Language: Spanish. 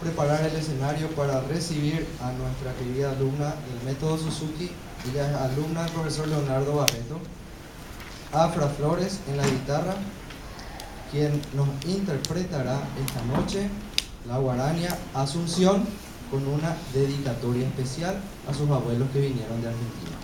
preparar el escenario para recibir a nuestra querida alumna del método Suzuki. Ella es alumna del profesor Leonardo Barreto. Afra Flores en la guitarra, quien nos interpretará esta noche la guarania Asunción con una dedicatoria especial a sus abuelos que vinieron de Argentina.